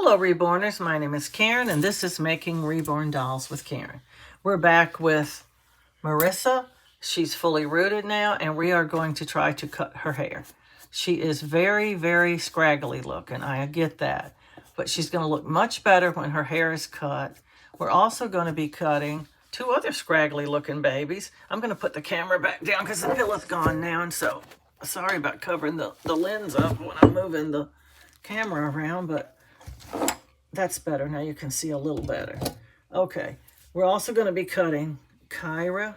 Hello, Reborners. My name is Karen, and this is Making Reborn Dolls with Karen. We're back with Marissa. She's fully rooted now, and we are going to try to cut her hair. She is very, very scraggly looking. I get that. But she's going to look much better when her hair is cut. We're also going to be cutting two other scraggly looking babies. I'm going to put the camera back down because the pillow's gone now, and so sorry about covering the lens up when I'm moving the camera around, but that's better. Now you can see a little better. Okay, we're also going to be cutting Kyra,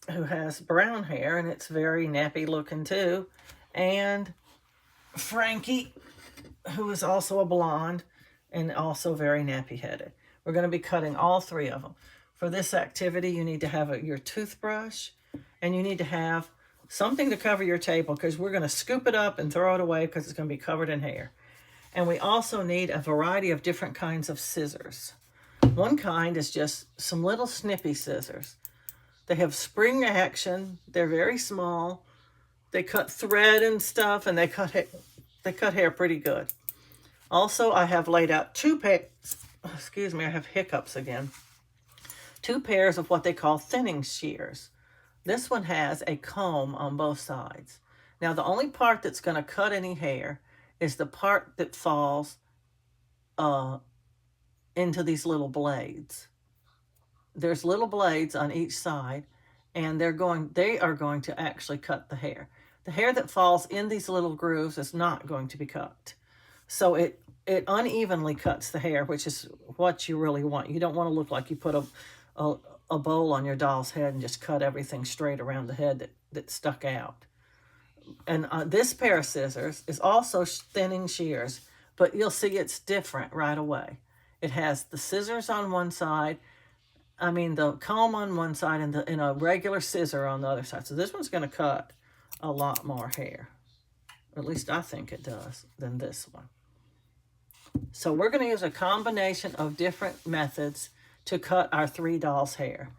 who has brown hair, and it's very nappy looking too, and Frankie, who is also a blonde and also very nappy headed. We're going to be cutting all three of them. For this activity, you need to have your toothbrush, and you need to have something to cover your table because we're going to scoop it up and throw it away because it's going to be covered in hair. And we also need a variety of different kinds of scissors. One kind is just some little snippy scissors. They have spring action. They're very small. They cut thread and stuff, and they cut hair pretty good. Also, I have laid out excuse me, I have hiccups again. 2 pairs of what they call thinning shears. This one has a comb on both sides. Now, the only part that's going to cut any hair is the part that falls into these little blades. There's little blades on each side, and they are going to actually cut the hair. The hair that falls in these little grooves is not going to be cut. So it unevenly cuts the hair, which is what you really want. You don't want to look like you put a bowl on your doll's head and just cut everything straight around the head that stuck out. And this pair of scissors is also thinning shears, but you'll see it's different right away. It has the scissors on one side, the comb on one side, and a regular scissor on the other side. So this one's going to cut a lot more hair. At least I think it does than this one. So we're going to use a combination of different methods to cut our 3 dolls' hair.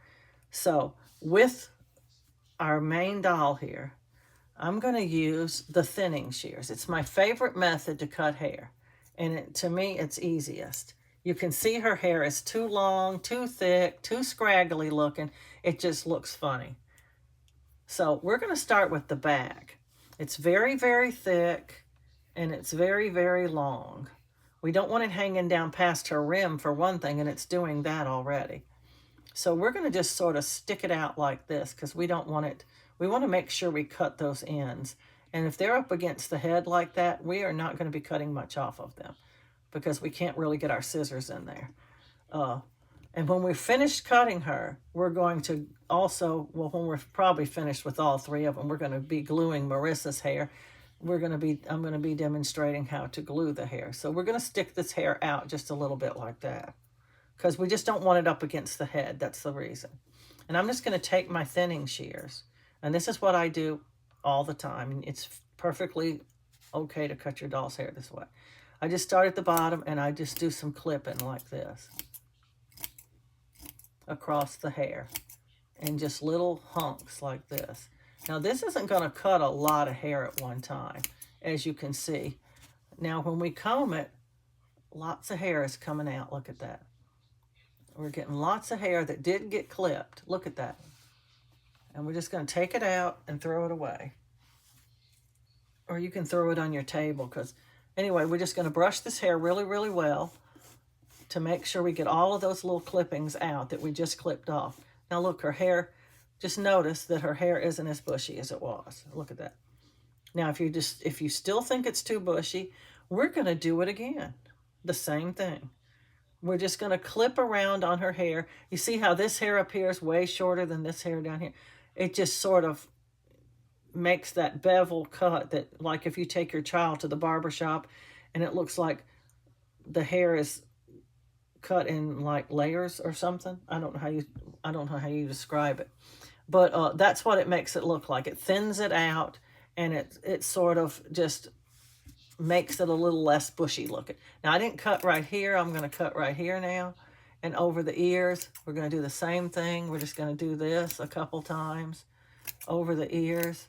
So with our main doll here, I'm going to use the thinning shears. It's my favorite method to cut hair, and to me, it's easiest. You can see her hair is too long, too thick, too scraggly looking. It just looks funny. So we're going to start with the back. It's very, very thick, and it's very, very long. We don't want it hanging down past her rim for one thing, and it's doing that already. So we're going to just sort of stick it out like this because we don't want it. We want to make sure we cut those ends. And if they're up against the head like that, we are not going to be cutting much off of them because we can't really get our scissors in there. And when we're finished cutting her, we're going to also, when we're probably finished with all 3 of them, we're going to be gluing Marissa's hair. I'm going to be demonstrating how to glue the hair. So we're going to stick this hair out just a little bit like that because we just don't want it up against the head. That's the reason. And I'm just going to take my thinning shears. And this is what I do all the time. It's perfectly okay to cut your doll's hair this way. I just start at the bottom and I just do some clipping like this across the hair and just little hunks like this. Now this isn't going to cut a lot of hair at one time, as you can see. Now when we comb it, lots of hair is coming out. Look at that. We're getting lots of hair that did get clipped. Look at that. And we're just going to take it out and throw it away. Or you can throw it on your table because, anyway, we're just going to brush this hair really, really well to make sure we get all of those little clippings out that we just clipped off. Now look, her hair, just notice that her hair isn't as bushy as it was. Look at that. Now if you still think it's too bushy, we're going to do it again. The same thing. We're just going to clip around on her hair. You see how this hair up here is way shorter than this hair down here? It just sort of makes that bevel cut that, like if you take your child to the barber shop and it looks like the hair is cut in like layers or something. I don't know how you describe it. But that's what it makes it look like. It thins it out, and it sort of just makes it a little less bushy looking. Now, I didn't cut right here. I'm going to cut right here now. And over the ears, we're going to do the same thing. We're just going to do this a couple times over the ears.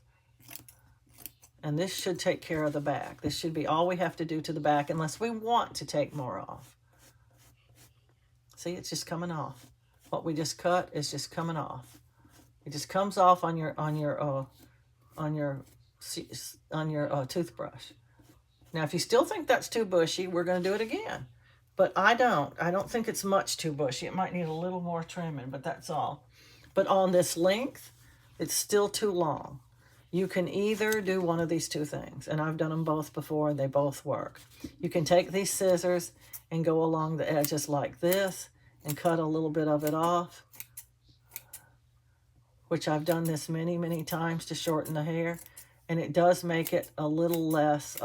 And this should take care of the back. This should be all we have to do to the back unless we want to take more off. See, it's just coming off. What we just cut is just coming off. It just comes off on your toothbrush. Now, if you still think that's too bushy, we're going to do it again. But I don't. I don't think it's much too bushy. It might need a little more trimming, but that's all. But on this length, it's still too long. You can either do one of these two things, and I've done them both before, and they both work. You can take these scissors and go along the edges like this and cut a little bit of it off, which I've done this many, many times to shorten the hair, and it does make it a little less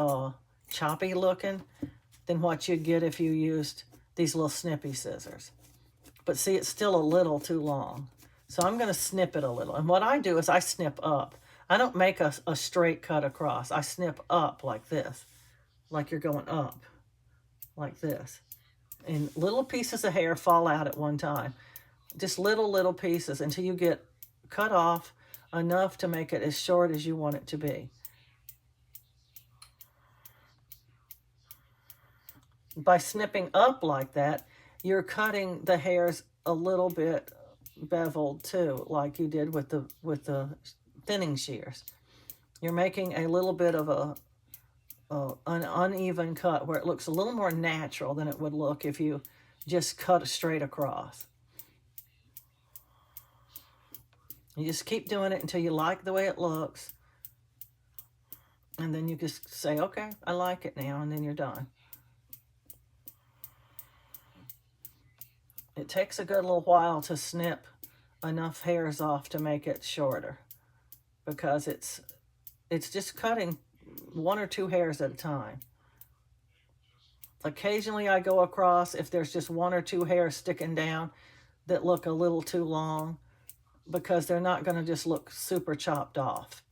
choppy looking than what you'd get if you used these little snippy scissors. But see, it's still a little too long. So I'm going to snip it a little. And what I do is I snip up. I don't make a straight cut across. I snip up like this, like you're going up, like this. And little pieces of hair fall out at one time. Just little pieces until you get cut off enough to make it as short as you want it to be. By snipping up like that, you're cutting the hairs a little bit beveled too, like you did with the thinning shears. You're making a little bit of an uneven cut where it looks a little more natural than it would look if you just cut straight across. You just keep doing it until you like the way it looks, and then you just say, okay, I like it now, and then you're done. It takes a good little while to snip enough hairs off to make it shorter, because it's just cutting 1 or 2 hairs at a time. Occasionally I go across if there's just 1 or 2 hairs sticking down that look a little too long, because they're not going to just look super chopped off.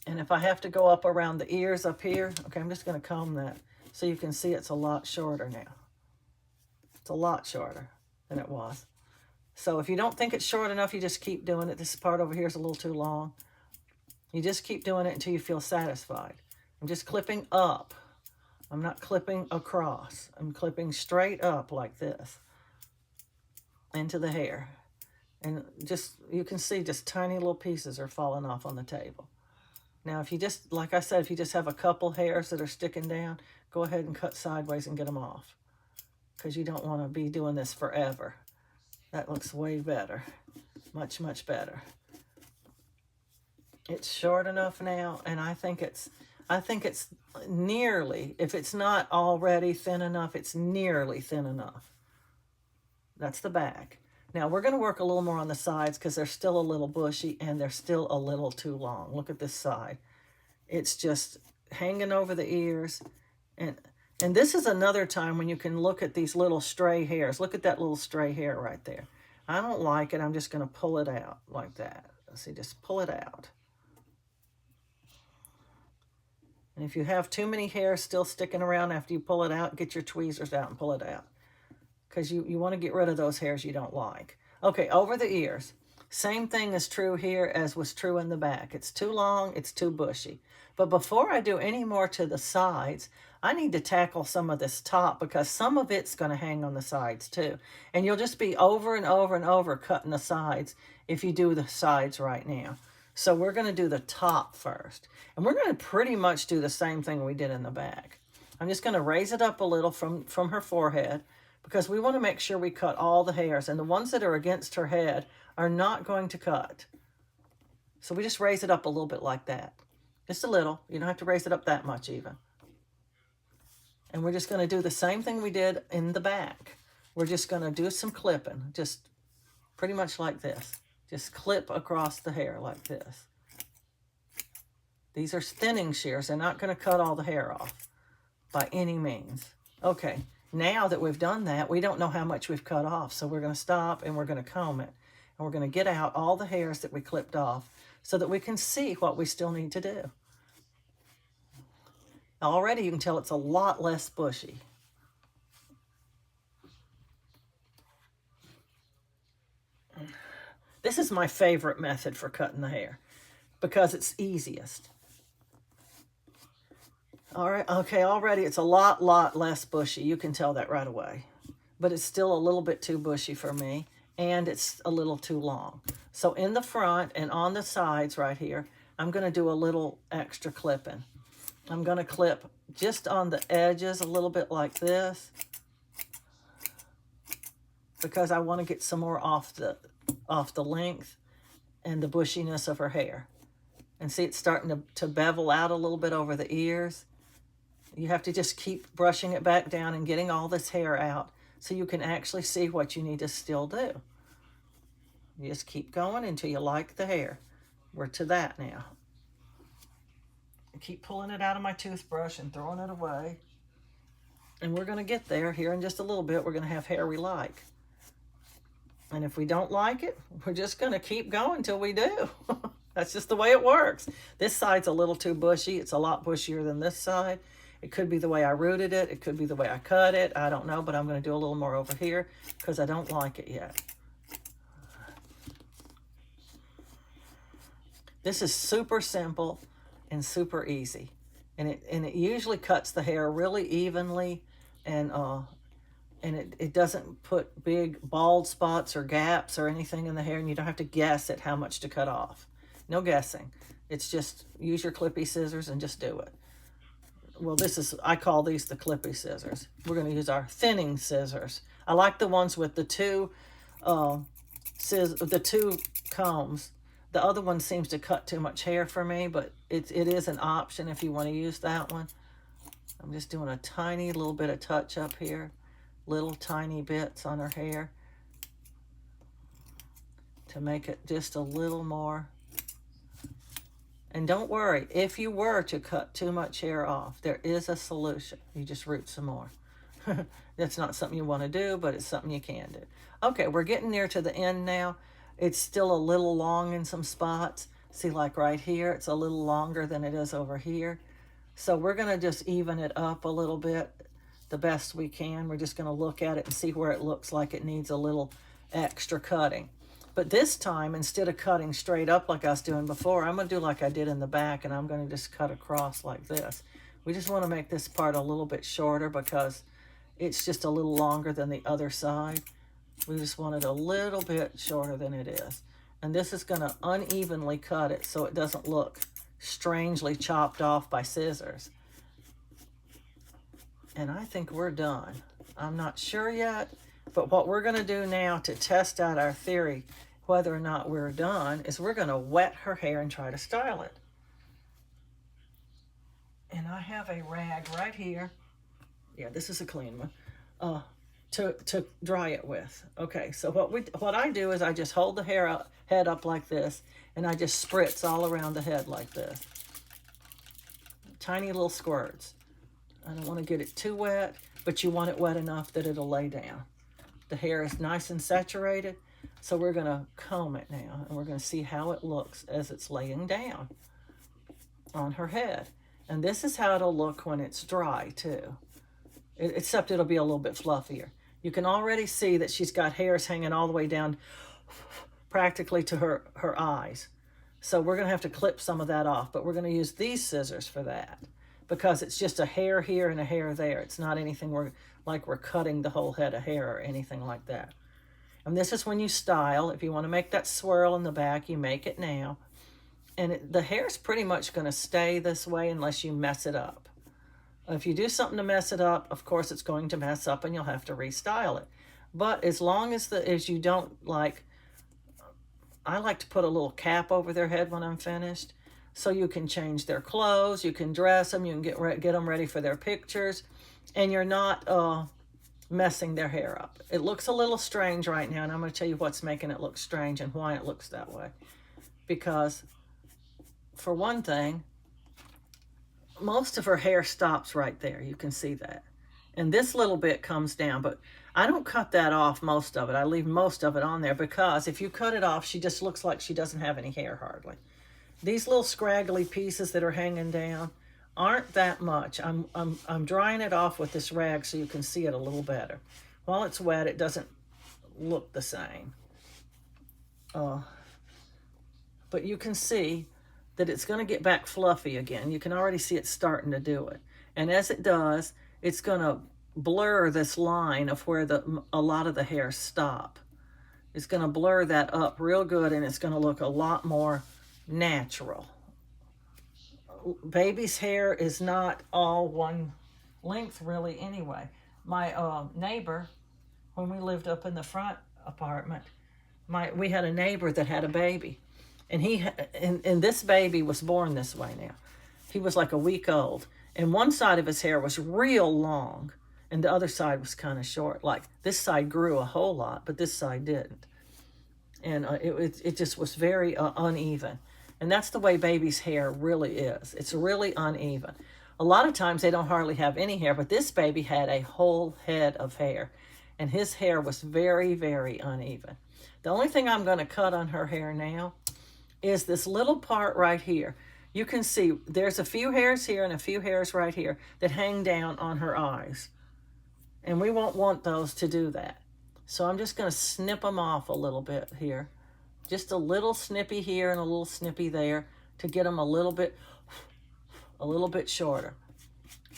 And if I have to go up around the ears up here, okay, I'm just going to comb that so you can see it's a lot shorter now. It's a lot shorter than it was. So if you don't think it's short enough, you just keep doing it. This part over here is a little too long. You just keep doing it until you feel satisfied. I'm just clipping up. I'm not clipping across. I'm clipping straight up like this into the hair. And just, you can see just tiny little pieces are falling off on the table. Now, if you just, like I said, if you just have a couple hairs that are sticking down, go ahead and cut sideways and get them off, because you don't want to be doing this forever. That looks way better. Much, much better. It's short enough now, and I think it's nearly, if it's not already thin enough, it's nearly thin enough. That's the back. Now we're going to work a little more on the sides because they're still a little bushy and they're still a little too long. Look at this side. It's just hanging over the ears. And this is another time when you can look at these little stray hairs. Look at that little stray hair right there. I don't like it. I'm just going to pull it out like that. See, just pull it out. And if you have too many hairs still sticking around after you pull it out, get your tweezers out and pull it out, because you want to get rid of those hairs you don't like. Okay, over the ears. Same thing is true here as was true in the back. It's too long, it's too bushy. But before I do any more to the sides, I need to tackle some of this top, because some of it's going to hang on the sides too. And you'll just be over and over and over cutting the sides if you do the sides right now. So we're going to do the top first. And we're going to pretty much do the same thing we did in the back. I'm just going to raise it up a little from her forehead, because we want to make sure we cut all the hairs. And the ones that are against her head are not going to cut. So we just raise it up a little bit like that. Just a little. You don't have to raise it up that much even. And we're just going to do the same thing we did in the back. We're just going to do some clipping, just pretty much like this. Just clip across the hair like this. These are thinning shears. They're not going to cut all the hair off by any means. Okay, now that we've done that, we don't know how much we've cut off. So we're going to stop and we're going to comb it. And we're going to get out all the hairs that we clipped off so that we can see what we still need to do. Already you can tell it's a lot less bushy. This is my favorite method for cutting the hair. because it's easiest. All right, okay, already it's a lot less bushy. You can tell that right away. But it's still a little bit too bushy for me, and it's a little too long. So in the front and on the sides right here, I'm going to do a little extra clipping. I'm going to clip just on the edges a little bit like this, because I want to get some more off the length and the bushiness of her hair. And see, it's starting to bevel out a little bit over the ears. You have to just keep brushing it back down and getting all this hair out so you can actually see what you need to still do. You just keep going until you like the hair. We're to that now. I keep pulling it out of my toothbrush and throwing it away. And we're going to get there here in just a little bit. We're going to have hair we like. And if we don't like it, we're just going to keep going till we do. That's just the way it works. This side's a little too bushy. It's a lot bushier than this side. It could be the way I rooted it. It could be the way I cut it. I don't know, but I'm going to do a little more over here because I don't like it yet. This is super simple and super easy. And it usually cuts the hair really evenly, and it doesn't put big bald spots or gaps or anything in the hair, and you don't have to guess at how much to cut off. No guessing. It's just use your clippy scissors and just do it. Well, I call these the clippy scissors. We're going to use our thinning scissors. I like the ones with the two combs. The other one seems to cut too much hair for me, but it is an option if you want to use that one. I'm just doing a tiny little bit of touch up here. Little tiny bits on her hair to make it just a little more. And don't worry, if you were to cut too much hair off, there is a solution. You just root some more. That's not something you want to do, but it's something you can do. Okay, we're getting near to the end now. It's still a little long in some spots. See, like right here, it's a little longer than it is over here. So we're going to just even it up a little bit the best we can. We're just going to look at it and see where it looks like it needs a little extra cutting. But this time, instead of cutting straight up like I was doing before, I'm going to do like I did in the back, and I'm going to just cut across like this. We just want to make this part a little bit shorter because it's just a little longer than the other side. We just want it a little bit shorter than it is. And this is going to unevenly cut it so it doesn't look strangely chopped off by scissors. And I think we're done. I'm not sure yet, but what we're going to do now to test out our theory whether or not we're done is we're going to wet her hair and try to style it. And I have a rag right here. Yeah, this is a clean one. To dry it with. Okay, so what I do is I just hold the head up like this, and I just spritz all around the head like this. Tiny little squirts. I don't want to get it too wet, but you want it wet enough that it'll lay down. The hair is nice and saturated, so we're going to comb it now, and we're going to see how it looks as it's laying down on her head. And this is how it'll look when it's dry, too. Except it'll be a little bit fluffier. You can already see that she's got hairs hanging all the way down practically to her eyes. So we're going to have to clip some of that off, but we're going to use these scissors for that because it's just a hair here and a hair there. It's not anything like we're cutting the whole head of hair or anything like that. And this is when you style. If you want to make that swirl in the back, you make it now. And the hair's pretty much going to stay this way unless you mess it up. If you do something to mess it up, of course it's going to mess up and you'll have to restyle it. But as long as you don't I like to put a little cap over their head when I'm finished, so you can change their clothes, you can dress them, you can get them ready for their pictures, and you're not messing their hair up. It looks a little strange right now, and I'm going to tell you what's making it look strange and why it looks that way. Because, for one thing, most of her hair stops right there. You can see that. And this little bit comes down, but I don't cut that off, most of it. I leave most of it on there because if you cut it off, she just looks like she doesn't have any hair hardly. These little scraggly pieces that are hanging down aren't that much. I'm drying it off with this rag so you can see it a little better. While it's wet, it doesn't look the same. But you can see that it's going to get back fluffy again. You can already see it starting to do it. And as it does, it's going to blur this line of where a lot of the hairs stop. It's going to blur that up real good, and it's going to look a lot more natural. Baby's hair is not all one length really anyway. My neighbor, when we lived up in the front apartment, we had a neighbor that had a baby, and this baby was born this way now. He was like a week old, and one side of his hair was real long, and the other side was kind of short. Like this side grew a whole lot, but this side didn't. And it just was very uneven. And that's the way baby's hair really is. It's really uneven. A lot of times they don't hardly have any hair, but this baby had a whole head of hair. And his hair was very, very uneven. The only thing I'm going to cut on her hair now is this little part right here. You can see there's a few hairs here and a few hairs right here that hang down on her eyes. And we won't want those to do that. So I'm just going to snip them off a little bit here. Just a little snippy here and a little snippy there to get them a little bit shorter.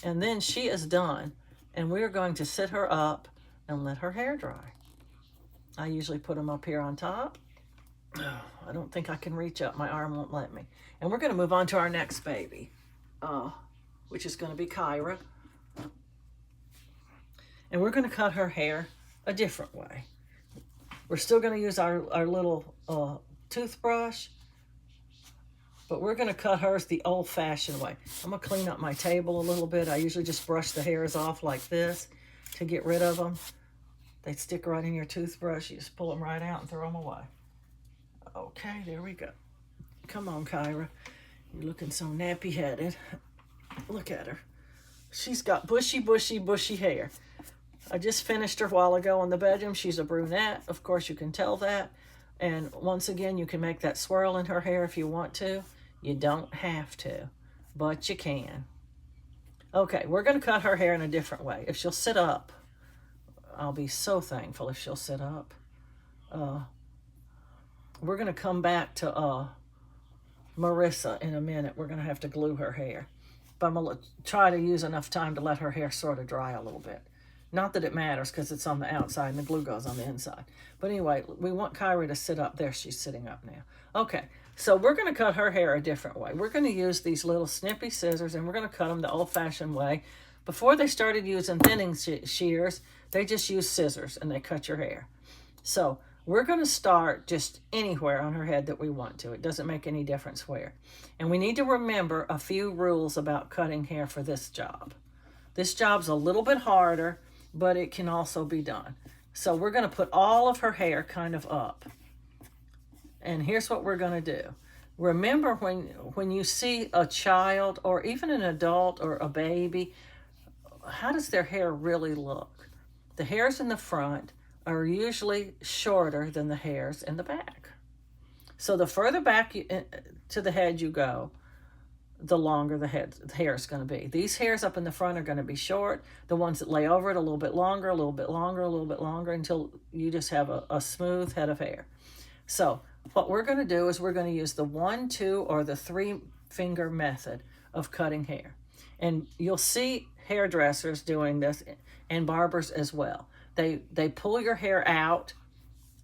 And then she is done. And we're going to sit her up and let her hair dry. I usually put them up here on top. I don't think I can reach up. My arm won't let me. And we're going to move on to our next baby, which is going to be Kyra. And we're going to cut her hair a different way. We're still going to use our little toothbrush, but we're going to cut hers the old-fashioned way. I'm going to clean up my table a little bit. I usually just brush the hairs off like this to get rid of them. They stick right in your toothbrush. You just pull them right out and throw them away. Okay, there we go. Come on, Kyra. You're looking so nappy-headed. Look at her. She's got bushy, bushy, bushy hair. I just finished her a while ago in the bedroom. She's a brunette. Of course, you can tell that. And once again, you can make that swirl in her hair if you want to. You don't have to, but you can. Okay, we're going to cut her hair in a different way. If she'll sit up, I'll be so thankful if she'll sit up. We're going to come back to Marissa in a minute. We're going to have to glue her hair. But I'm going to try to use enough time to let her hair sort of dry a little bit. Not that it matters because it's on the outside and the glue goes on the inside. But anyway, we want Kyra to sit up. There, she's sitting up now. Okay, so we're going to cut her hair a different way. We're going to use these little snippy scissors, and we're going to cut them the old-fashioned way. Before they started using thinning shears, they just used scissors, and they cut your hair. So we're going to start just anywhere on her head that we want to. It doesn't make any difference where. And we need to remember a few rules about cutting hair for this job. This job's a little bit harder, but it can also be done. So we're going to put all of her hair kind of up. And here's what we're going to do. Remember when you see a child or even an adult or a baby, how does their hair really look? The hairs in the front are usually shorter than the hairs in the back. So the further back to the head you go, the longer the hair is going to be. These hairs up in the front are going to be short. The ones that lay over it a little bit longer, a little bit longer, a little bit longer, until you just have a smooth head of hair. So what we're going to do is we're going to use the 1, 2, or the 3 finger method of cutting hair. And you'll see hairdressers doing this and barbers as well. They pull your hair out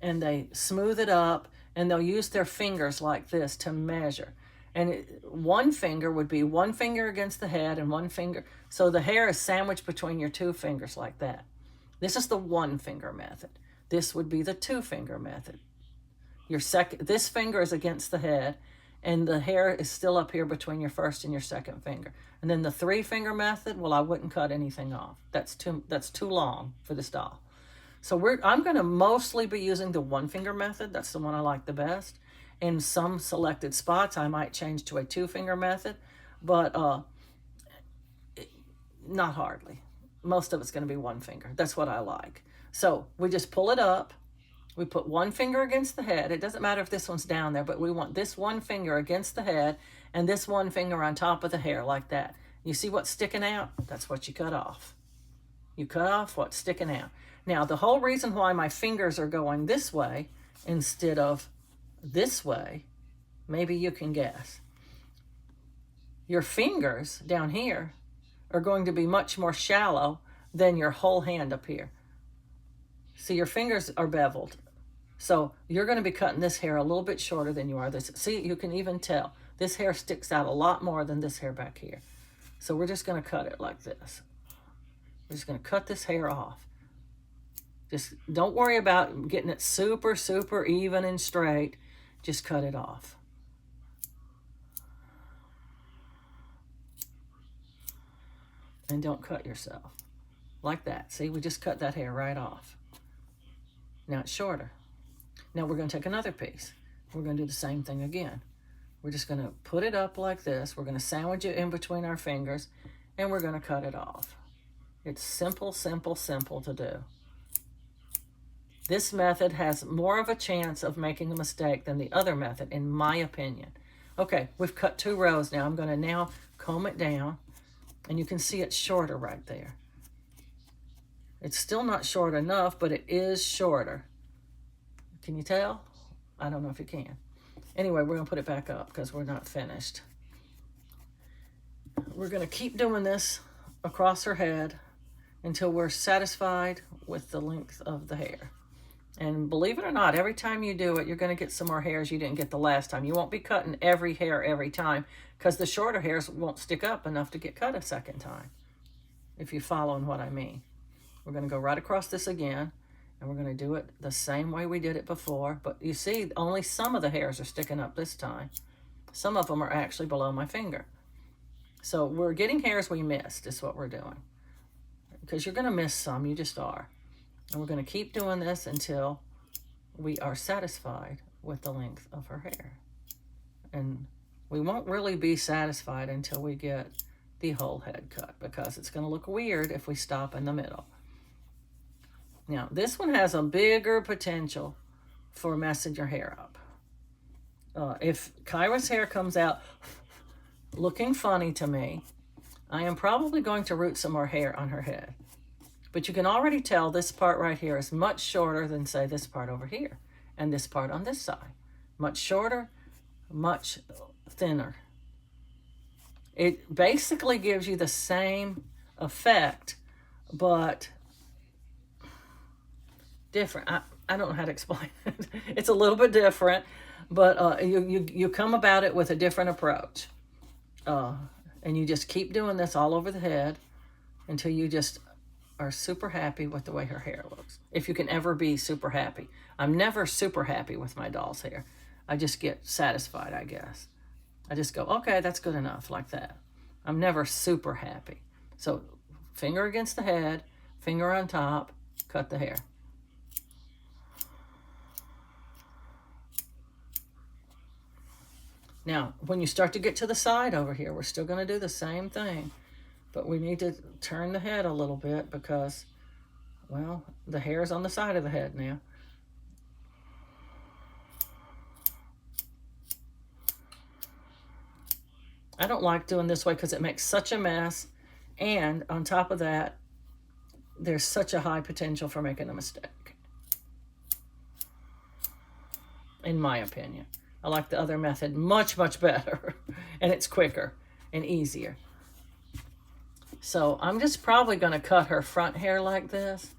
and they smooth it up, and they'll use their fingers like this to measure. And one finger would be one finger against the head and one finger. So the hair is sandwiched between your 2 fingers like that. This is the 1 finger method. This would be the 2 finger method. This finger is against the head, and the hair is still up here between your 1st and your 2nd finger. And then the 3 finger method, well, I wouldn't cut anything off. That's too long for this doll. So I'm going to mostly be using the 1 finger method. That's the one I like the best. In some selected spots, I might change to a 2 finger method, but not hardly. Most of it's going to be 1 finger. That's what I like. So we just pull it up. We put 1 finger against the head. It doesn't matter if this one's down there, but we want this 1 finger against the head and this 1 finger on top of the hair like that. You see what's sticking out? That's what you cut off. You cut off what's sticking out. Now, the whole reason why my fingers are going this way instead of this way, maybe you can guess. your fingers down here are going to be much more shallow than your whole hand up here. See, your fingers are beveled. So you're going to be cutting this hair a little bit shorter than you are this. See, you can even tell. This hair sticks out a lot more than this hair back here. So we're just going to cut it like this. We're just going to cut this hair off. Just don't worry about getting it super, super even and straight. Just cut it off. And don't cut yourself. Like that. See, we just cut that hair right off. Now it's shorter. Now we're going to take another piece. We're going to do the same thing again. We're just going to put it up like this. We're going to sandwich it in between our fingers, and we're going to cut it off. It's simple, simple, simple to do. This method has more of a chance of making a mistake than the other method, in my opinion. Okay, we've cut 2 rows now. I'm going to now comb it down, and you can see it's shorter right there. It's still not short enough, but it is shorter. Can you tell? I don't know if you can. Anyway, we're going to put it back up because we're not finished. We're going to keep doing this across her head until we're satisfied with the length of the hair. And believe it or not, every time you do it, you're going to get some more hairs you didn't get the last time. You won't be cutting every hair every time because the shorter hairs won't stick up enough to get cut a second time, if you're following what I mean. We're going to go right across this again, and we're going to do it the same way we did it before. But you see, only some of the hairs are sticking up this time. Some of them are actually below my finger. So we're getting hairs we missed is what we're doing. Because you're going to miss some, you just are. And we're going to keep doing this until we are satisfied with the length of her hair. And we won't really be satisfied until we get the whole head cut, because it's going to look weird if we stop in the middle. Now, this one has a bigger potential for messing your hair up. If Kyra's hair comes out looking funny to me, I am probably going to root some more hair on her head. But you can already tell this part right here is much shorter than, say, this part over here. And this part on this side. Much shorter, much thinner. It basically gives you the same effect, but different. I don't know how to explain it. It's a little bit different, but you come about it with a different approach. And you just keep doing this all over the head until you just are super happy with the way her hair looks. If you can ever be super happy. I'm never super happy with my doll's hair. I just get satisfied, I guess. I just go, okay, that's good enough, like that. I'm never super happy. So finger against the head, finger on top, cut the hair. Now, when you start to get to the side over here, we're still going to do the same thing. But we need to turn the head a little bit because, well, the hair's on the side of the head now. I don't like doing this way because it makes such a mess. And on top of that, there's such a high potential for making a mistake. In my opinion. I like the other method much, much better. And it's quicker and easier. So I'm just probably going to cut her front hair like this.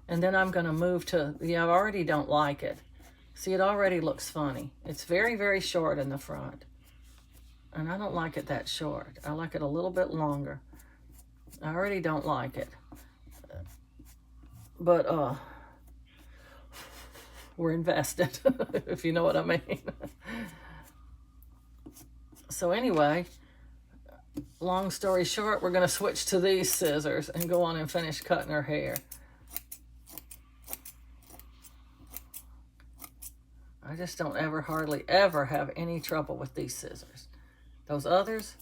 And then I'm going to move to, I already don't like it. See, it already looks funny. It's very, very short in the front. And I don't like it that short. I like it a little bit longer. I already don't like it. But, we're invested, if you know what I mean. So anyway, long story short, we're going to switch to these scissors and go on and finish cutting her hair. I just don't hardly ever have any trouble with these scissors. Those others,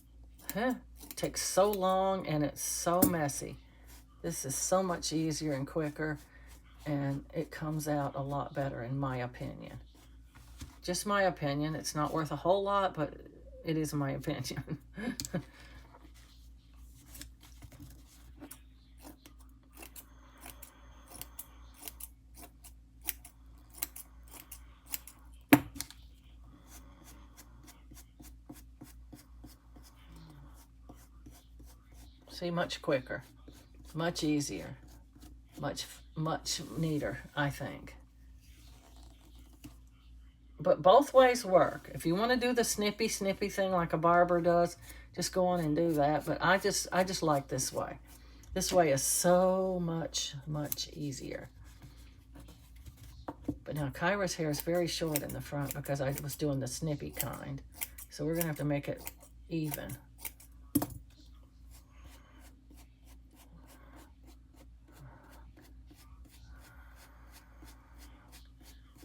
take so long and it's so messy. This is so much easier and quicker, and it comes out a lot better in my opinion. Just my opinion. It's not worth a whole lot, but it is my opinion. See, much quicker, much easier, much neater, I think. But both ways work. If you want to do the snippy thing like a barber does, just go on and do that. But I just like this way. This way is so much easier. But now Kyra's hair is very short in the front because I was doing the snippy kind. So we're going to have to make it even.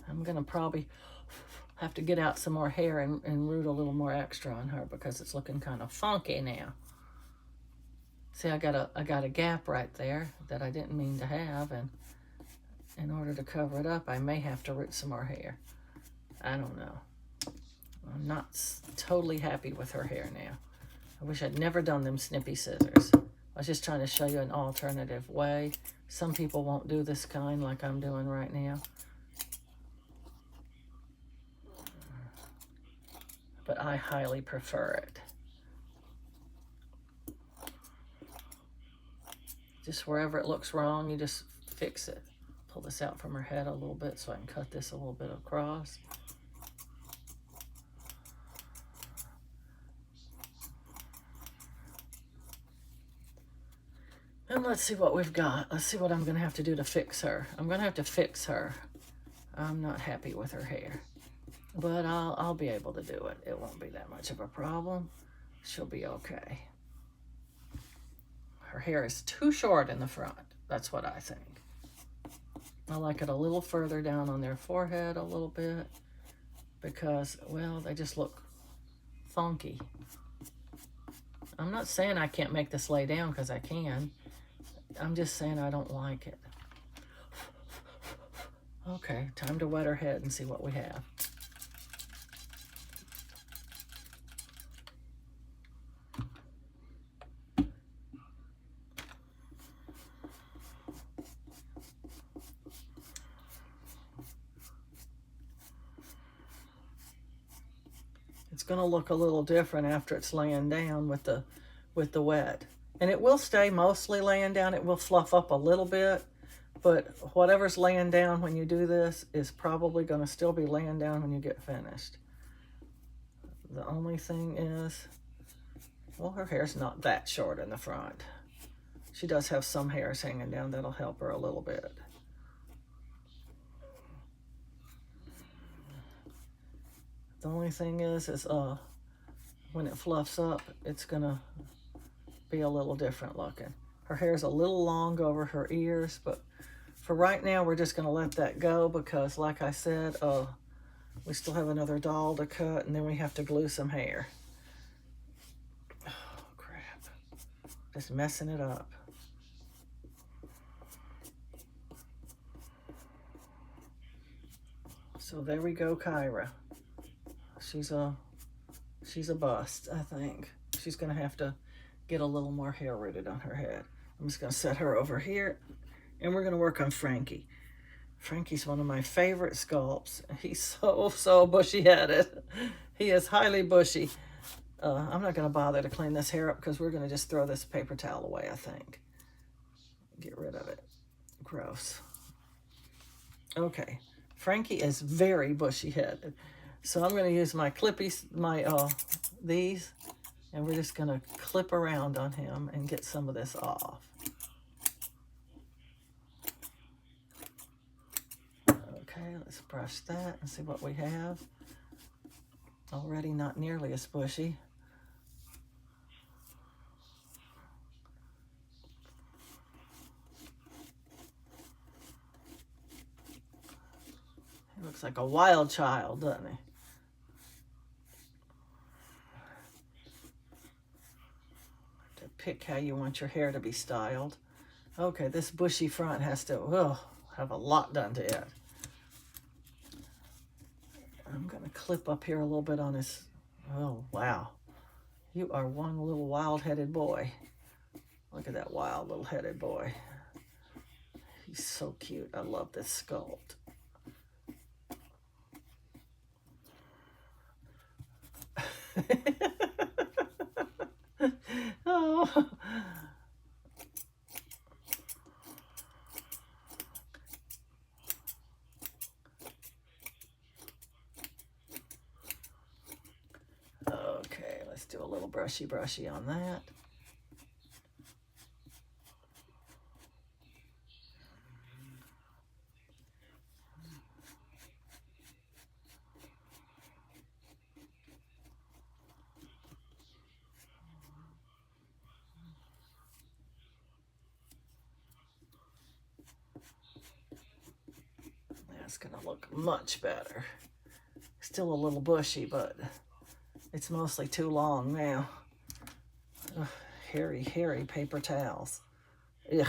I'm going to probably have to get out some more hair and root a little more extra on her because it's looking kind of funky now. See, I got a gap right there that I didn't mean to have, and in order to cover it up, I may have to root some more hair. I don't know. I'm not totally happy with her hair now. I wish I'd never done them snippy scissors. I was just trying to show you an alternative way. Some people won't do this kind like I'm doing right now. But I highly prefer it. Just wherever it looks wrong, you just fix it. Pull this out from her head a little bit so I can cut this a little bit across. And let's see what we've got. Let's see what I'm going to have to do to fix her. I'm going to have to fix her. I'm not happy with her hair. But I'll be able to do it. It won't be that much of a problem. She'll be okay. Her hair is too short in the front. That's what I think. I like it a little further down on their forehead a little bit because, well, they just look funky. I'm not saying I can't make this lay down because I can. I'm just saying I don't like it. Okay, time to wet her head and see what we have. It's going to look a little different after it's laying down with the wet. And it will stay mostly laying down. It will fluff up a little bit, but whatever's laying down when you do this is probably going to still be laying down when you get finished. The only thing is, well, her hair's not that short in the front. She does have some hairs hanging down that'll help her a little bit. The only thing is when it fluffs up, it's gonna be a little different looking. Her hair's a little long over her ears, but for right now, we're just gonna let that go because, like I said, we still have another doll to cut, and then we have to glue some hair. Oh, crap. Just messing it up. So there we go, Kyra. She's a bust, I think. She's gonna have to get a little more hair rooted on her head. I'm just gonna set her over here, and we're gonna work on Frankie. Frankie's one of my favorite sculpts. He's so bushy-headed. He is highly bushy. I'm not gonna bother to clean this hair up because we're gonna just throw this paper towel away, I think. Get rid of it. Gross. Okay, Frankie is very bushy-headed. So I'm going to use my clippies, these, and we're just going to clip around on him and get some of this off. Okay, let's brush that and see what we have. Already not nearly as bushy. He looks like a wild child, doesn't he? Pick how you want your hair to be styled. Okay, this bushy front has to have a lot done to it. I'm going to clip up here a little bit on his... Oh, wow. You are one little wild-headed boy. Look at that wild little headed boy. He's so cute. I love this sculpt. Oh, do a little brushy on that. That's gonna look much better. Still a little bushy, but it's mostly too long now. Ugh, hairy paper towels. Ugh.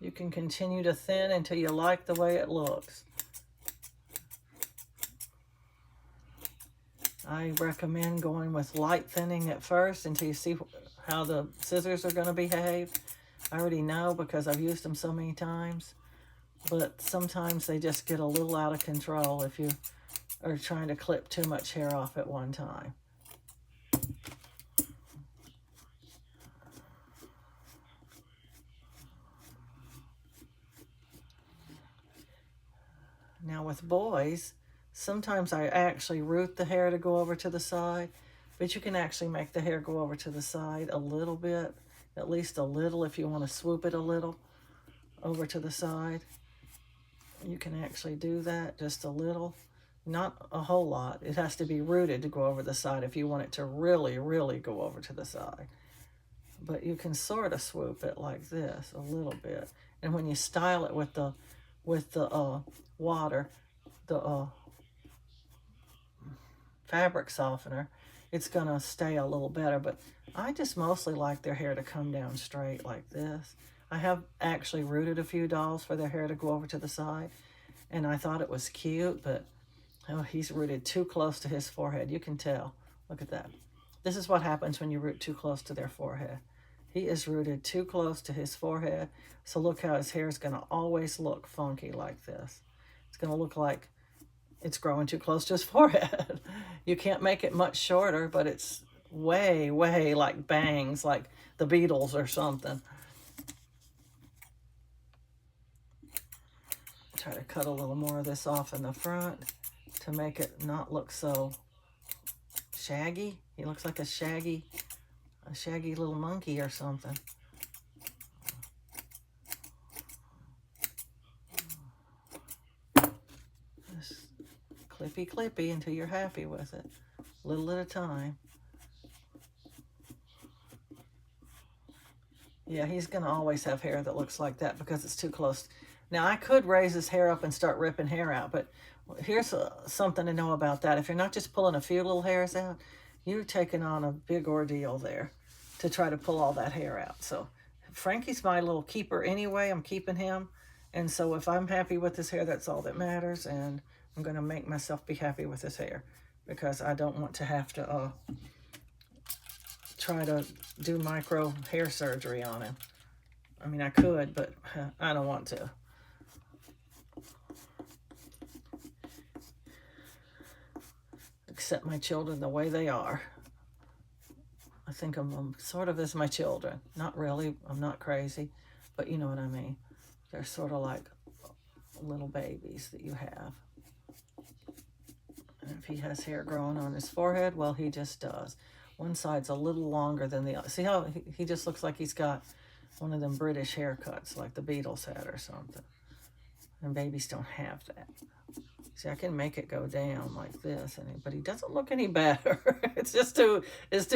You can continue to thin until you like the way it looks. I recommend going with light thinning at first until you see how the scissors are going to behave. I already know because I've used them so many times, but sometimes they just get a little out of control if you are trying to clip too much hair off at one time. Now with boys, sometimes I actually root the hair to go over to the side, but you can actually make the hair go over to the side a little bit, at least a little if you want to swoop it a little over to the side. You can actually do that just a little, not a whole lot. It has to be rooted to go over the side if you want it to really go over to the side. But you can sort of swoop it like this a little bit. And when you style it with the water, the fabric softener, it's gonna stay a little better. But I just mostly like their hair to come down straight like this. I have actually rooted a few dolls for their hair to go over to the side, and I thought it was cute, but oh, he's rooted too close to his forehead. You can tell. Look at that. This is what happens when you root too close to their forehead. He is rooted too close to his forehead, so look how his hair is going to always look funky like this. It's going to look like it's growing too close to his forehead. You can't make it much shorter, but it's way like bangs, like the Beatles or something. Try to cut a little more of this off in the front to make it not look so shaggy. He looks like a shaggy little monkey or something. Just clippy until you're happy with it. Little at a time. Yeah, he's going to always have hair that looks like that because it's too close. Now, I could raise his hair up and start ripping hair out, but here's something to know about that. If you're not just pulling a few little hairs out, you're taking on a big ordeal there to try to pull all that hair out. So Frankie's my little keeper anyway. I'm keeping him. And so if I'm happy with his hair, that's all that matters. And I'm going to make myself be happy with his hair because I don't want to have to try to do micro hair surgery on him. I mean, I could, but I don't want to. Accept my children the way they are. I think I'm sort of as my children. Not really. I'm not crazy, but you know what I mean. They're sort of like little babies that you have. And if he has hair growing on his forehead, well, he just does. One side's a little longer than the other. See how he just looks like he's got one of them British haircuts like the Beatles had or something. And babies don't have that. See, I can make it go down like this, but he doesn't look any better. It's too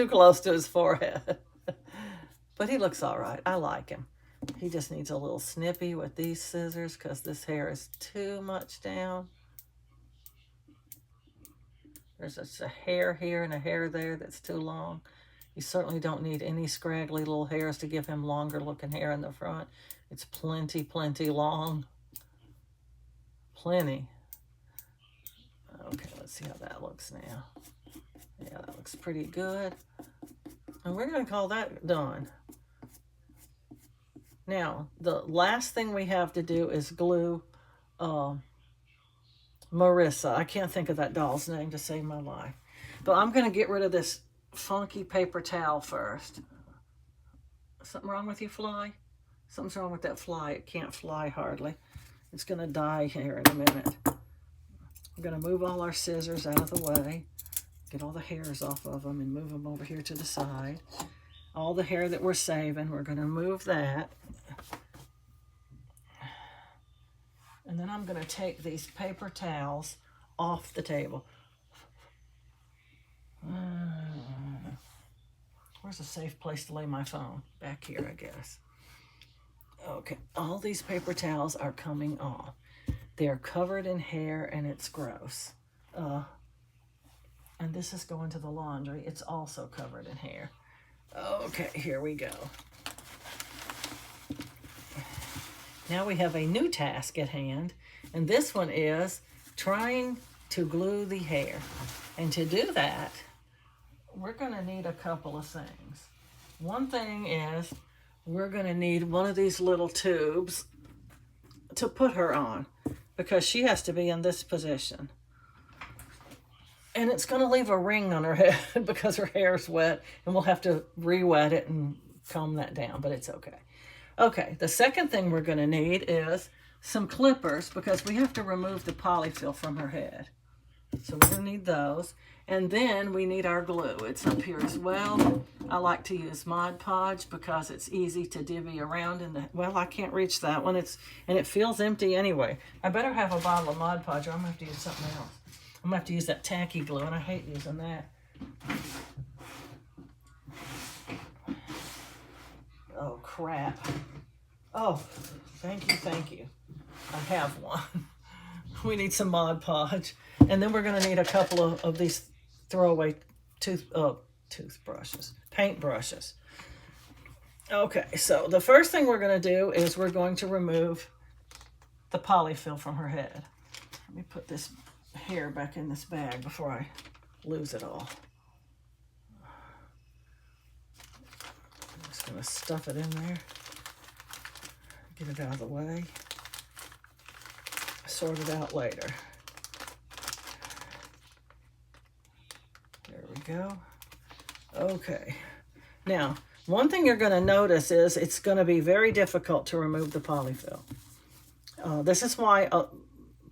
close to his forehead. But he looks all right. I like him. He just needs a little snippy with these scissors because this hair is too much down. There's just a hair here and a hair there that's too long. You certainly don't need any scraggly little hairs to give him longer looking hair in the front. It's plenty long. Plenty. Okay, let's see how that looks now. Yeah, that looks pretty good. And we're going to call that done. Now, the last thing we have to do is glue Marissa. I can't think of that doll's name to save my life. But I'm going to get rid of this funky paper towel first. Something wrong with you, fly? Something's wrong with that fly. It can't fly hardly. It's going to die here in a minute. I'm going to move all our scissors out of the way. Get all the hairs off of them and move them over here to the side. All the hair that we're saving, we're going to move that. And then I'm going to take these paper towels off the table. Where's a safe place to lay my phone? Back here, I guess. Okay, all these paper towels are coming off. They're covered in hair and it's gross. And this is going to the laundry. It's also covered in hair. Okay, here we go. Now we have a new task at hand, and this one is trying to glue the hair. And to do that, we're going to need a couple of things. One thing is we're going to need one of these little tubes to put her on, because she has to be in this position. And it's going to leave a ring on her head because her hair's wet, and we'll have to re-wet it and comb that down, but it's okay. Okay, the second thing we're going to need is some clippers, because we have to remove the polyfill from her head. So we're going to need those. And then we need our glue. It's up here as well. I like to use Mod Podge because it's easy to divvy around. Well, I can't reach that one. And it feels empty anyway. I better have a bottle of Mod Podge, or I'm going to have to use something else. I'm going to have to use that tacky glue, and I hate using that. Oh, crap. Oh, thank you, thank you. I have one. We need some Mod Podge. And then we're going to need a couple of these throwaway toothbrushes, paint brushes. Okay, so the first thing we're going to do is we're going to remove the polyfill from her head. Let me put this hair back in this bag before I lose it all. I'm just going to stuff it in there. Get it out of the way. Sort it out later. There we go. Okay. Now, one thing you're going to notice is it's going to be very difficult to remove the polyfill. This is why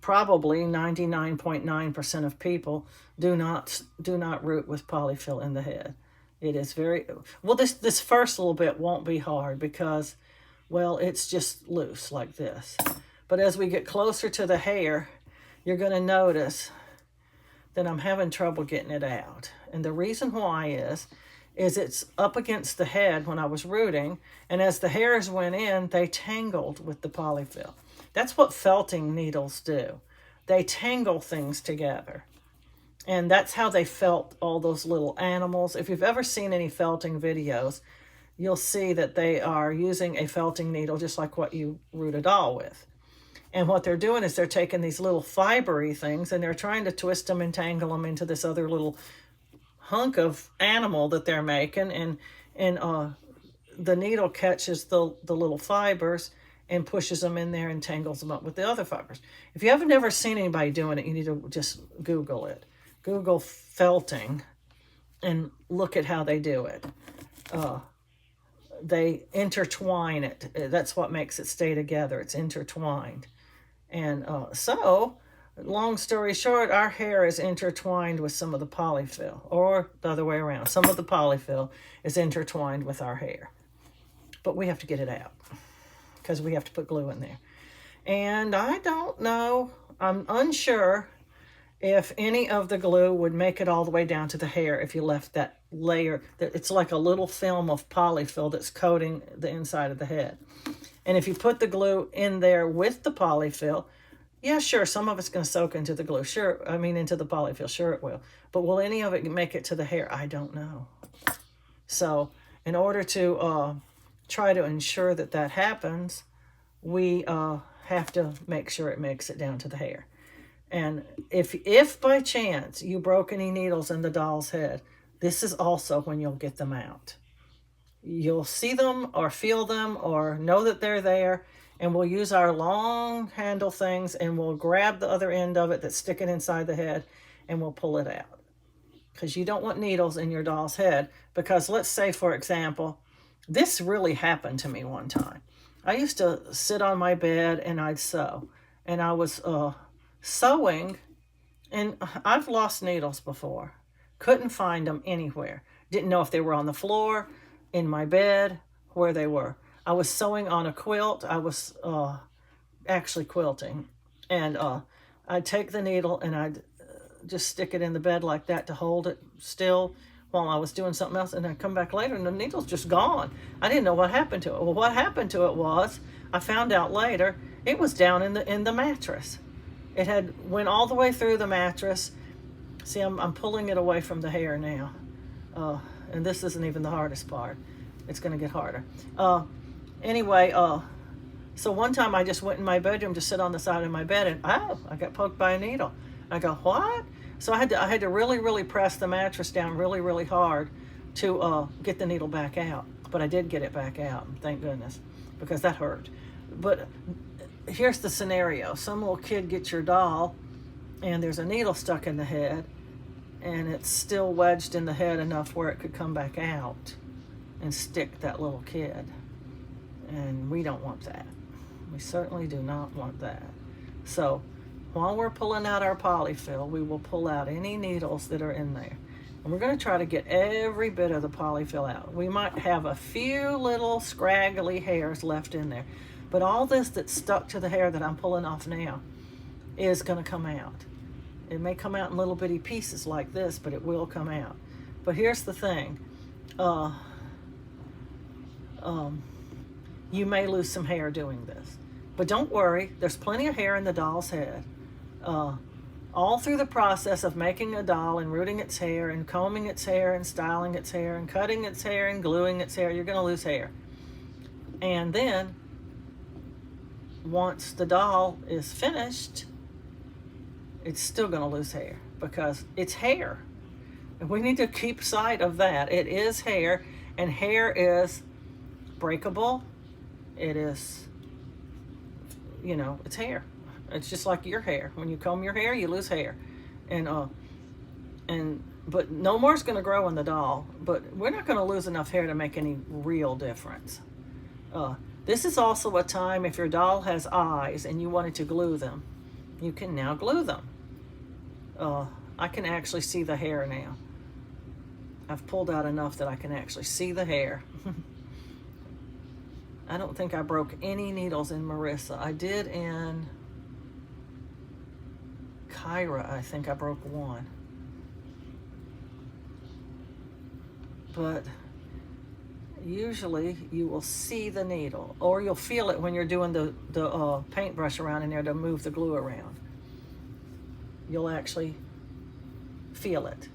probably 99.9% of people do not root with polyfill in the head. It is very well. This first little bit won't be hard because, well, it's just loose like this. But as we get closer to the hair, you're going to notice that I'm having trouble getting it out. And the reason why is it's up against the head when I was rooting, and as the hairs went in, they tangled with the polyfill. That's what felting needles do. They tangle things together. And that's how they felt all those little animals. If you've ever seen any felting videos, you'll see that they are using a felting needle just like what you root a doll with. And what they're doing is they're taking these little fibery things and they're trying to twist them and tangle them into this other little hunk of animal that they're making. And the needle catches the little fibers and pushes them in there and tangles them up with the other fibers. If you haven't ever seen anybody doing it, you need to just Google it. Google felting and look at how they do it. They intertwine it. That's what makes it stay together. It's intertwined. And so, long story short, our hair is intertwined with some of the polyfill, or the other way around. Some of the polyfill is intertwined with our hair. But we have to get it out because we have to put glue in there. And I don't know, I'm unsure if any of the glue would make it all the way down to the hair if you left that layer. It's like a little film of polyfill that's coating the inside of the head. And if you put the glue in there with the polyfill, yeah, sure, some of it's going to soak into the glue. Sure, I mean into the polyfill. Sure it will. But will any of it make it to the hair? I don't know. So in order to try to ensure that that happens, we have to make sure it makes it down to the hair. And if by chance you broke any needles in the doll's head, this is also when you'll get them out. you'll see them or feel them or know that they're there, and we'll use our long handle things and we'll grab the other end of it that's sticking inside the head and we'll pull it out. Because you don't want needles in your doll's head. Because let's say, for example, this really happened to me one time. I used to sit on my bed and I'd sew. And I was sewing, and I've lost needles before. Couldn't find them anywhere. Didn't know if they were on the floor, in my bed, where they were. I was sewing on a quilt. I was actually quilting. And I'd take the needle and I'd just stick it in the bed like that to hold it still while I was doing something else, and I'd come back later and the needle's just gone. I didn't know what happened to it. Well, what happened to it was, I found out later, it was down in the mattress. It had went all the way through the mattress. See, I'm pulling it away from the hair now, and this isn't even the hardest part. It's going to get harder. Anyway, so one time I just went in my bedroom to sit on the side of my bed, and I got poked by a needle. I go, what? So I had to really, really press the mattress down really, really hard to get the needle back out. But I did get it back out, thank goodness, because that hurt. But here's the scenario. Some little kid gets your doll, and there's a needle stuck in the head, and it's still wedged in the head enough where it could come back out and stick that little kid. And we don't want that. We certainly do not want that. So while we're pulling out our polyfill, we will pull out any needles that are in there. And we're going to try to get every bit of the polyfill out. We might have a few little scraggly hairs left in there. But all this that's stuck to the hair that I'm pulling off now is going to come out. It may come out in little bitty pieces like this, but it will come out. But here's the thing. You may lose some hair doing this. But don't worry, there's plenty of hair in the doll's head. All through the process of making a doll and rooting its hair and combing its hair and styling its hair and cutting its hair and gluing its hair, you're going to lose hair. And then, once the doll is finished, it's still going to lose hair because it's hair. And we need to keep sight of that. It is hair, and hair is breakable. It is, it's hair. It's just like your hair. When you comb your hair, you lose hair. But no more is going to grow in the doll. But we're not going to lose enough hair to make any real difference. This is also a time, if your doll has eyes and you wanted to glue them, you can now glue them. I can actually see the hair now. I've pulled out enough that I can actually see the hair. I don't think I broke any needles in Marissa. I did in Kyra, I think I broke one. But usually you will see the needle, or you'll feel it when you're doing the paintbrush around in there to move the glue around. You'll actually feel it.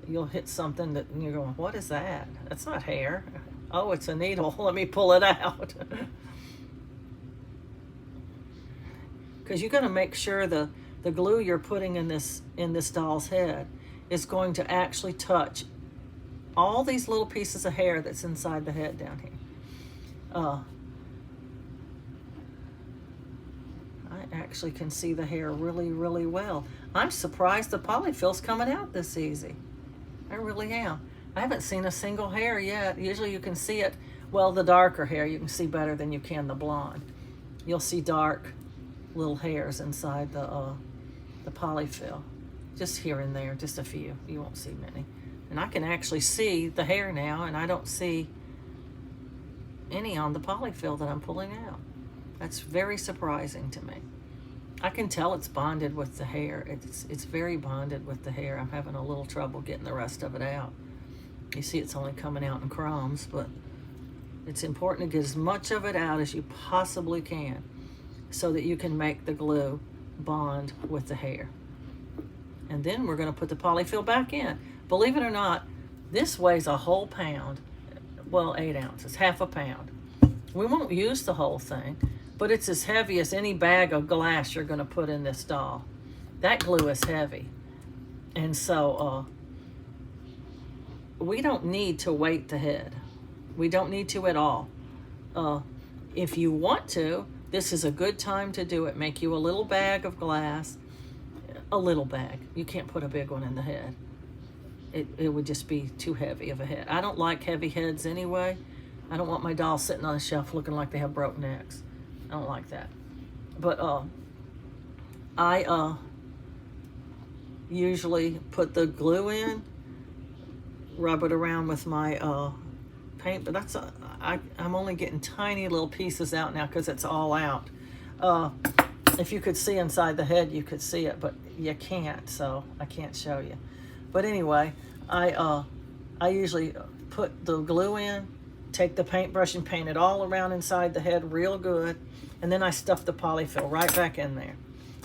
You'll hit something that you're going, what is that? That's not hair. Oh, it's a needle. Let me pull it out. Because you're going to make sure the glue you're putting in this doll's head is going to actually touch all these little pieces of hair that's inside the head down here. I actually can see the hair really, really well. I'm surprised the polyfill's coming out this easy. I really am. I haven't seen a single hair yet. Usually you can see it, well, the darker hair you can see better than you can the blonde. You'll see dark little hairs inside the polyfill. Just here and there, just a few. You won't see many. And I can actually see the hair now, and I don't see any on the polyfill that I'm pulling out. That's very surprising to me. I can tell it's bonded with the hair. It's very bonded with the hair. I'm having a little trouble getting the rest of it out. You see it's only coming out in crumbs, but it's important to get as much of it out as you possibly can so that you can make the glue bond with the hair. And then we're going to put the polyfill back in. Believe it or not, this weighs a whole pound. Well, 8 ounces, half a pound. We won't use the whole thing, but it's as heavy as any bag of glass you're going to put in this doll. That glue is heavy. And so we don't need to weight the head. We don't need to at all. Uh, if you want to, this is a good time to do it. Make you a little bag of glass, a little bag. You can't put a big one in the head. It would just be too heavy of a head. I don't like heavy heads anyway. I don't want my dolls sitting on a shelf looking like they have broke necks. I don't like that. But I usually put the glue in, rub it around with my paint, but I'm only getting tiny little pieces out now because it's all out. If you could see inside the head, you could see it, but you can't, so I can't show you. But anyway, I usually put the glue in, take the paintbrush and paint it all around inside the head real good, and then I stuff the polyfill right back in there.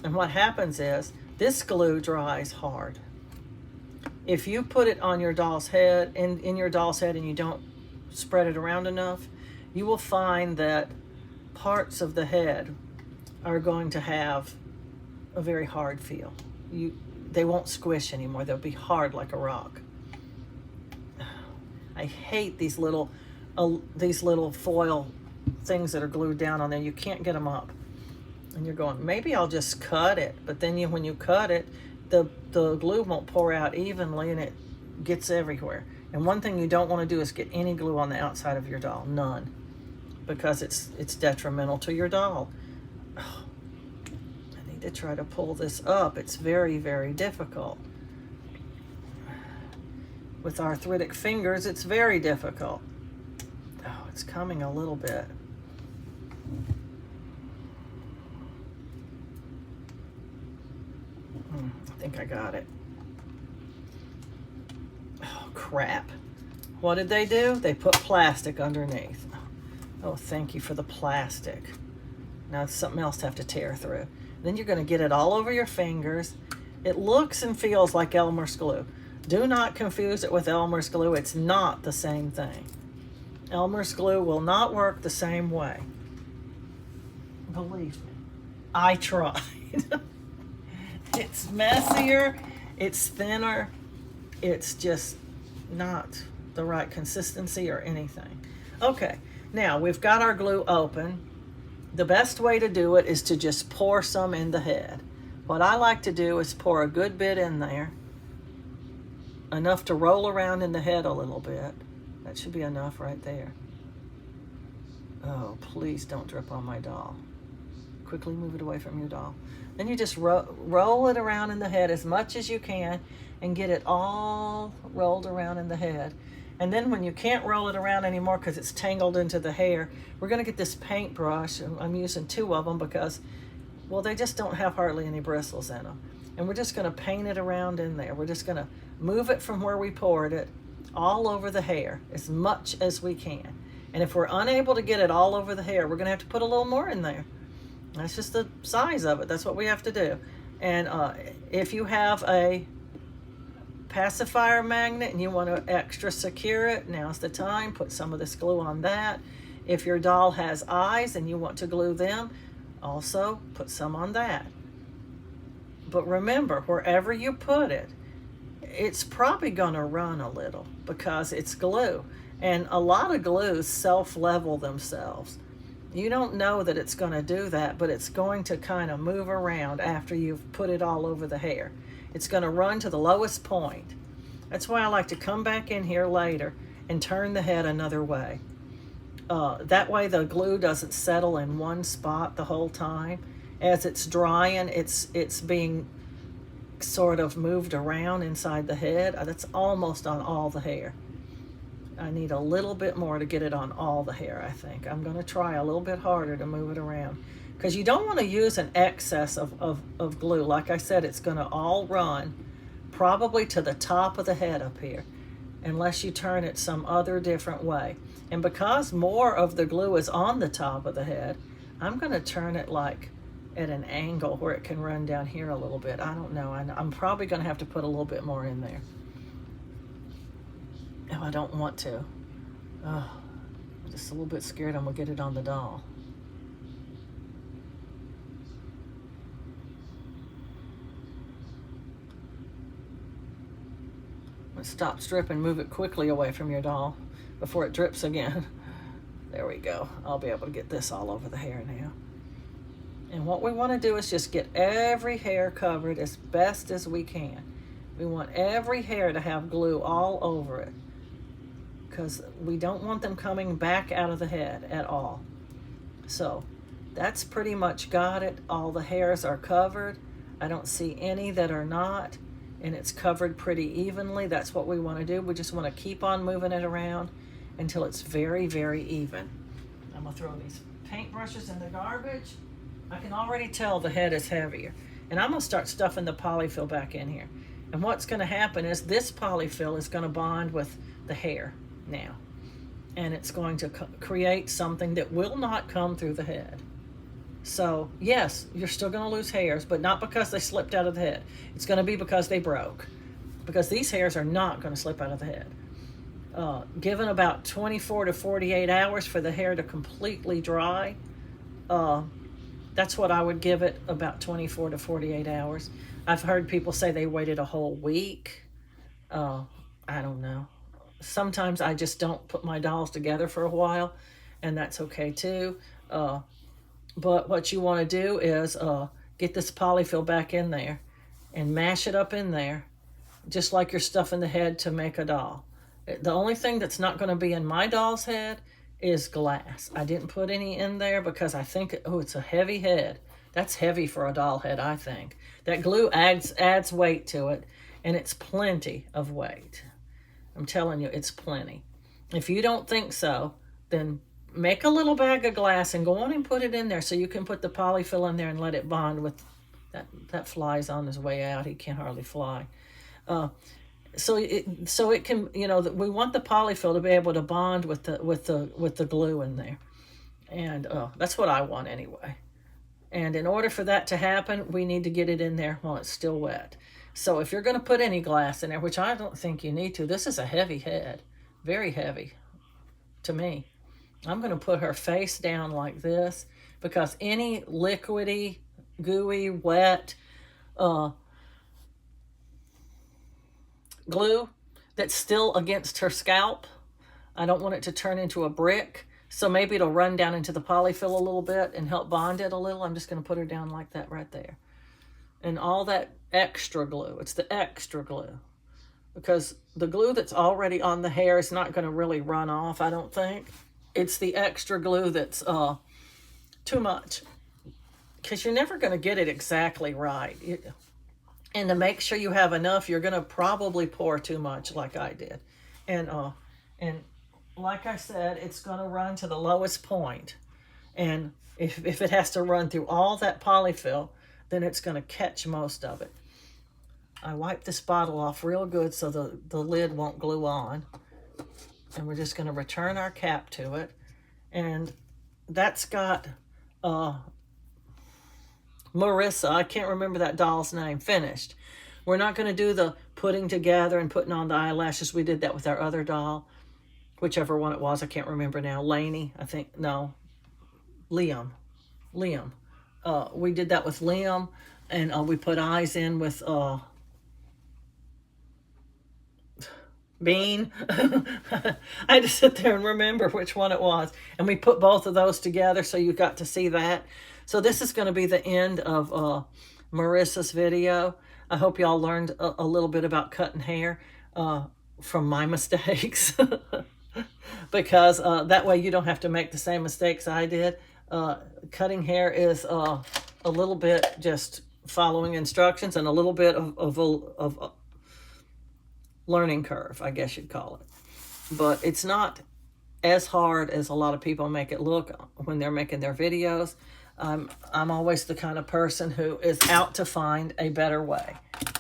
And what happens is this glue dries hard. If you put it on your doll's head, in your doll's head, and you don't spread it around enough, you will find that parts of the head are going to have a very hard feel. They won't squish anymore. They'll be hard like a rock. I hate these little foil things that are glued down on there. You can't get them up. And you're going, maybe I'll just cut it. But then when you cut it, the glue won't pour out evenly and it gets everywhere. And one thing you don't want to do is get any glue on the outside of your doll. None. Because it's detrimental to your doll. Oh, I need to try to pull this up. It's very, very difficult. With arthritic fingers, it's very difficult. Oh, it's coming a little bit. I think I got it. Oh, crap. What did they do? They put plastic underneath. Oh, thank you for the plastic. Now it's something else to have to tear through. Then you're going to get it all over your fingers. It looks and feels like Elmer's glue. Do not confuse it with Elmer's glue. It's not the same thing. Elmer's glue will not work the same way. Believe me. I tried. It's messier. It's thinner. It's just not the right consistency or anything. Okay, now we've got our glue open. The best way to do it is to just pour some in the head. What I like to do is pour a good bit in there, enough to roll around in the head a little bit. That should be enough right there. Oh, please don't drip on my doll. Quickly move it away from your doll. Then you just roll it around in the head as much as you can and get it all rolled around in the head. And then when you can't roll it around anymore because it's tangled into the hair, we're going to get this paintbrush. I'm using 2 of them because, well, they just don't have hardly any bristles in them. And we're just going to paint it around in there. We're just going to move it from where we poured it all over the hair as much as we can. And if we're unable to get it all over the hair, we're going to have to put a little more in there. That's just the size of it. That's what we have to do. And if you have a pacifier magnet and you want to extra secure it, now's the time. Put some of this glue on that. If your doll has eyes and you want to glue them, also put some on that. But remember, wherever you put it, it's probably going to run a little because it's glue. And a lot of glues self-level themselves. You don't know that it's going to do that, but it's going to kind of move around after you've put it all over the hair. It's going to run to the lowest point. That's why I like to come back in here later and turn the head another way. That way the glue doesn't settle in one spot the whole time. As it's drying, it's being sort of moved around inside the head. That's almost on all the hair. I need a little bit more to get it on all the hair, I think. I'm going to try a little bit harder to move it around. Because you don't want to use an excess of glue. Like I said, it's going to all run probably to the top of the head up here, unless you turn it some other different way. And because more of the glue is on the top of the head, I'm going to turn it like at an angle where it can run down here a little bit. I don't know. I'm probably going to have to put a little bit more in there. Oh, I don't want to. Oh, I'm just a little bit scared I'm going to get it on the doll. it stops dripping, move it quickly away from your doll before it drips again. There we go. I'll be able to get this all over the hair now. And what we want to do is just get every hair covered as best as we can. We want every hair to have glue all over it, because we don't want them coming back out of the head at all. So that's pretty much got it. All the hairs are covered. I don't see any that are not, and it's covered pretty evenly. That's what we want to do. We just want to keep on moving it around until it's very, very even. I'm going to throw these paintbrushes in the garbage. I can already tell the head is heavier. And I'm going to start stuffing the polyfill back in here. And what's going to happen is this polyfill is going to bond with the hair now. And it's going to create something that will not come through the head. So, yes, you're still going to lose hairs, but not because they slipped out of the head. It's going to be because they broke. Because these hairs are not going to slip out of the head. Given about 24 to 48 hours for the hair to completely dry, that's what I would give it, about 24 to 48 hours. I've heard people say they waited a whole week. I don't know. Sometimes I just don't put my dolls together for a while, and that's okay too. But what you want to do is get this polyfill back in there and mash it up in there, just like you're stuffing the head to make a doll. The only thing that's not going to be in my doll's head is glass. I didn't put any in there because I think, it's a heavy head. That's heavy for a doll head, I think. That glue adds weight to it, and it's plenty of weight. I'm telling you, it's plenty. If you don't think so, then make a little bag of glass and go on and put it in there so you can put the polyfill in there and let it bond with that fly's on his way out. He can't hardly fly. So it can, we want the polyfill to be able to bond with the glue in there. And that's what I want anyway. And in order for that to happen, we need to get it in there while it's still wet. So if you're going to put any glass in there, which I don't think you need to, this is a heavy head, very heavy to me. I'm going to put her face down like this because any liquidy, gooey, wet glue that's still against her scalp, I don't want it to turn into a brick. So maybe it'll run down into the polyfill a little bit and help bond it a little. I'm just going to put her down like that right there. And all that extra glue, it's the extra glue. Because the glue that's already on the hair is not going to really run off, I don't think. It's the extra glue that's too much. Because you're never going to get it exactly right. And to make sure you have enough, you're going to probably pour too much like I did. And like I said, it's going to run to the lowest point. And if it has to run through all that polyfill, then it's going to catch most of it. I wipe this bottle off real good so the lid won't glue on. And we're just going to return our cap to it. And that's got Marissa, I can't remember that doll's name, finished. We're not going to do the putting together and putting on the eyelashes. We did that with our other doll. Whichever one it was, I can't remember now. Lainey, I think, no. Liam. We did that with Liam, and we put eyes in with Bean. I had to sit there and remember which one it was. And we put both of those together so you got to see that. So this is going to be the end of Marissa's video. I hope y'all learned a little bit about cutting hair from my mistakes. Because that way you don't have to make the same mistakes I did. Cutting hair is a little bit just following instructions and a little bit of learning curve, I guess you'd call it. But it's not as hard as a lot of people make it look when they're making their videos. I'm always the kind of person who is out to find a better way.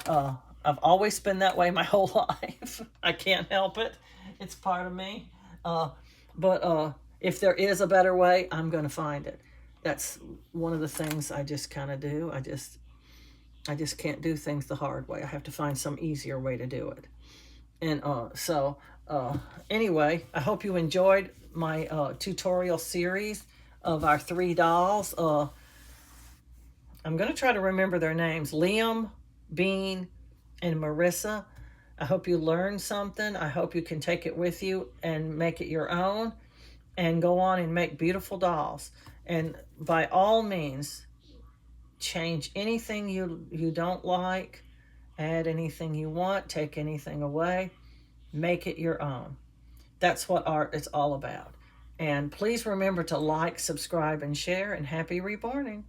I've always been that way my whole life. I can't help it. It's part of me. But if there is a better way, I'm going to find it. That's one of the things I just kind of do. I just can't do things the hard way. I have to find some easier way to do it. And anyway, I hope you enjoyed my tutorial series of our 3 dolls. I'm going to try to remember their names. Liam, Bean, and Marissa. I hope you learned something. I hope you can take it with you and make it your own and go on and make beautiful dolls. And by all means, change anything you don't like, add anything you want, take anything away, make it your own. That's what art is all about. And please remember to like, subscribe, and share, and happy reborning.